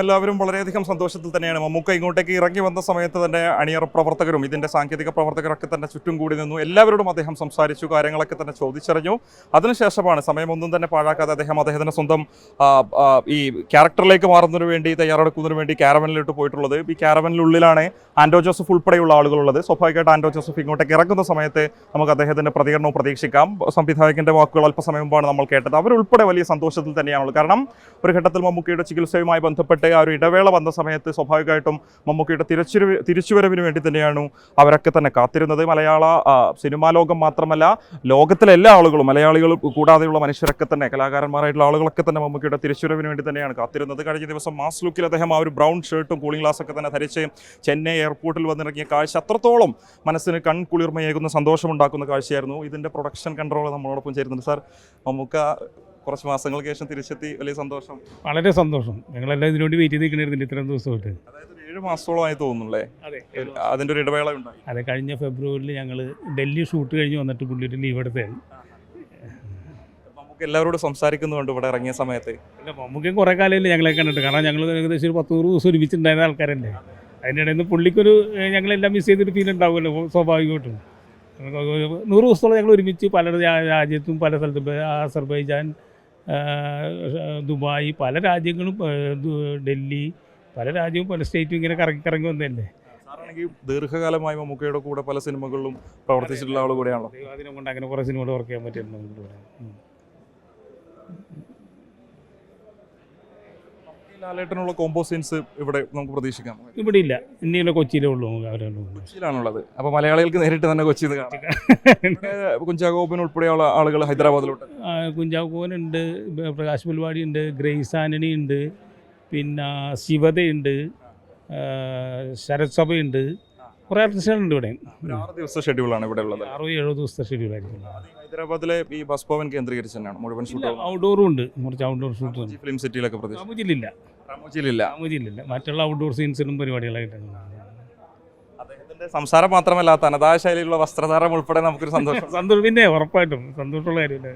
എല്ലാവരും വളരെയധികം സന്തോഷത്തിൽ തന്നെയാണ്. മമ്മൂക്ക ഇങ്ങോട്ടേക്ക് ഇറങ്ങി വന്ന സമയത്ത് തന്നെ അണിയറ പ്രവർത്തകരും ഇതിൻ്റെ സാങ്കേതിക പ്രവർത്തകരൊക്കെ തന്നെ ചുറ്റും കൂടി നിന്നു. എല്ലാവരോടും അദ്ദേഹം സംസാരിച്ചു, കാര്യങ്ങളൊക്കെ തന്നെ ചോദിച്ചറിഞ്ഞു. അതിനുശേഷമാണ് സമയമൊന്നും തന്നെ പാഴാക്കാതെ അദ്ദേഹത്തിൻ്റെ സ്വന്തം ഈ ക്യാരക്ടറിലേക്ക് മാറുന്നതിന് വേണ്ടി തയ്യാറെടുക്കുന്നതിന് വേണ്ടി ക്യാരവനിലോട്ട് പോയിട്ടുള്ളത്. ഈ ക്യാരവനിലുള്ളിലാണ് ആൻഡോ ജോസഫ് ഉൾപ്പെടെയുള്ള ആളുകളുള്ളത്. സ്വാഭാവികമായിട്ട് ആൻഡോ ജോസഫ് ഇങ്ങോട്ടേക്ക് ഇറങ്ങുന്ന സമയത്ത് നമുക്ക് അദ്ദേഹത്തിൻ്റെ പ്രതികരണവും പ്രതീക്ഷിക്കാം. സംവിധായകൻ്റെ വാക്കുകൾ അല്പസമയം മുമ്പാണ് നമ്മൾ കേട്ടത്. അവരുൾപ്പെടെ വലിയ സന്തോഷത്തിൽ തന്നെയാണുള്ളത്. കാരണം ഒരു ഘട്ടത്തിൽ മമ്മൂക്കയുടെ ചികിത്സയുമായി ബന്ധപ്പെട്ട് ആ ഒരു ഇടവേള വന്ന സമയത്ത് സ്വാഭാവികമായിട്ടും മമ്മൂക്കയുടെ തിരിച്ചുവരവിന് വേണ്ടി തന്നെയാണ് അവരൊക്കെ തന്നെ കാത്തിരുന്നത്. മലയാള സിനിമാ ലോകം മാത്രമല്ല, ലോകത്തിലെ എല്ലാ ആളുകളും, മലയാളികൾ കൂടാതെയുള്ള മനുഷ്യരൊക്കെ തന്നെ, കലാകാരന്മാരായിട്ടുള്ള ആളുകളൊക്കെ തന്നെ മമ്മൂക്കയുടെ തിരിച്ചുവരവിന് വേണ്ടി തന്നെയാണ് കാത്തിരുന്നത്. കഴിഞ്ഞ ദിവസം മാസ് ലുക്കിൽ അദ്ദേഹം ആ ഒരു ബ്രൗൺ ഷർട്ടും കൂളിംഗ് ഗ്ലാസ്സൊക്കെ തന്നെ ധരിച്ച് ചെന്നൈ എയർപോർട്ടിൽ വന്നിറങ്ങിയ കാഴ്ച അത്രത്തോളം മനസ്സിന് കൺകുളിർമയേകുന്ന സന്തോഷമുണ്ടാക്കുന്ന കാഴ്ചയായിരുന്നു. ഇതിൻ്റെ പ്രൊഡക്ഷൻ കൺട്രോൾ നമ്മളോടൊപ്പം ചേരുന്നുണ്ട്. സാർ, മമ്മൂക്ക കുറച്ച് മാസങ്ങൾക്ക് ശേഷം തിരിച്ചെത്തി, വലിയ സന്തോഷം. വളരെ സന്തോഷം. ഞങ്ങളെല്ലാം ഇതിനുവേണ്ടി വെയിറ്റ് ചെയ്ത് നിൽക്കണമായിരുന്നു ഇത്രയും ദിവസമായിട്ട്. അതായത് 7 മാസത്തോളമായി തോന്നുന്നല്ലേ? അതെ, അതിൻ്റെ ഒരു ഇടവേള ഉണ്ടായി. അതെ, കഴിഞ്ഞ ഫെബ്രുവരിയിൽ ഞങ്ങൾ ഡൽഹി ഷൂട്ട് കഴിഞ്ഞ് വന്നിട്ട് പുള്ളിയുടെ ലീവ് എടുത്തതാണ്. നമുക്ക് എല്ലാവരോടും സംസാരിക്കുന്നുണ്ട് ഇവിടെ ഇറങ്ങിയ സമയത്ത്. അല്ല, മമ്മൂക്കും കുറേ കാലമല്ലേ ഞങ്ങളെ കണ്ടിട്ട്. കാരണം ഞങ്ങൾ ഏകദേശം ഒരു 10 ദിവസം ഒരുമിച്ചുണ്ടായിരുന്ന ആൾക്കാരല്ലേ. അതിനിടയിൽ നിന്ന് പുള്ളിക്കൊരു ഞങ്ങളെല്ലാം മിസ് ചെയ്തൊരു ഫീൽ ഉണ്ടാവുമല്ലോ സ്വാഭാവികമായിട്ടും. 100 ദിവസത്തോളം ഞങ്ങൾ ഒരുമിച്ച് പല രാജ്യത്തും പല സ്ഥലത്തും, അസർബൈജാൻ, ദുബായ്, പല രാജ്യങ്ങളും, ഡൽഹി, പല രാജ്യവും പല സ്റ്റേറ്റും ഇങ്ങനെ കറങ്ങി വന്നതല്ലേ. സാറാണെങ്കിൽ ദീർഘകാലമായി മമ്മൂക്കയുടെ കൂടെ പല സിനിമകളിലും പ്രവർത്തിച്ചിട്ടുള്ള ആൾ കൂടെയാണല്ലോ. അതിനെ കൊണ്ട് അങ്ങനെ കുറേ സിനിമകൾ വർക്ക് ചെയ്യാൻ പറ്റിയിരുന്നു നമുക്ക്. ലാലേട്ടനുള്ള കോമ്പോ സീൻസ് ഇവിടെ നമുക്ക് പ്രതീക്ഷിക്കാം. ഇവിടെ ഇല്ല, ഇനിയുള്ള കൊച്ചിയിലേ ഉള്ളൂ. കൊച്ചിയിലാണുള്ളത്. അപ്പോൾ മലയാളികൾക്ക് നേരിട്ട് തന്നെ കൊച്ചിയിൽ കുഞ്ചാക്കോബൻ ഉൾപ്പെടെയുള്ള ആളുകൾ ഹൈദരാബാദിലോട്ട്. കുഞ്ചാക്കോബനുണ്ട്, പ്രകാശ് പരിപാടി ഉണ്ട്, ഗ്രേസ് ആന്റണി ഉണ്ട്, പിന്നെ ശിവതയുണ്ട്, ശരത് സഭയുണ്ട്, കുറേ ആർട്ടിസ്റ്റുകളുണ്ട് ഇവിടെ. 6 ദിവസത്തെ ഷെഡ്യൂളാണ് ഇവിടെ ഉള്ളത്. 6-7 ദിവസത്തെ ഷെഡ്യൂളായിരിക്കും. ഹൈദരാബാദിലെ ഈ ബസ് ഭവൻ കേന്ദ്രീകരിച്ച് തന്നെയാണ് മുഴുവൻ ഷൂട്ട്. ഔട്ട്ഡോറും ഉണ്ട്, കുറച്ച് ഔട്ട്ഡോർ ഷൂട്ട്. ഫിലിം സിറ്റിയിലൊക്കെ രാമോജിയിലില്ല, മറ്റുള്ള ഔട്ട്ഡോർ സീൻസിനും പരിപാടികളായിട്ടാണ്. അദ്ദേഹത്തിന്റെ സംസാരം മാത്രമല്ല, തനതായ ശൈലിയിലുള്ള വസ്ത്രധാരം ഉൾപ്പെടെ നമുക്കൊരു സന്തോഷം. പിന്നെ ഉറപ്പായിട്ടും സന്തോഷമുള്ള കാര്യമില്ല.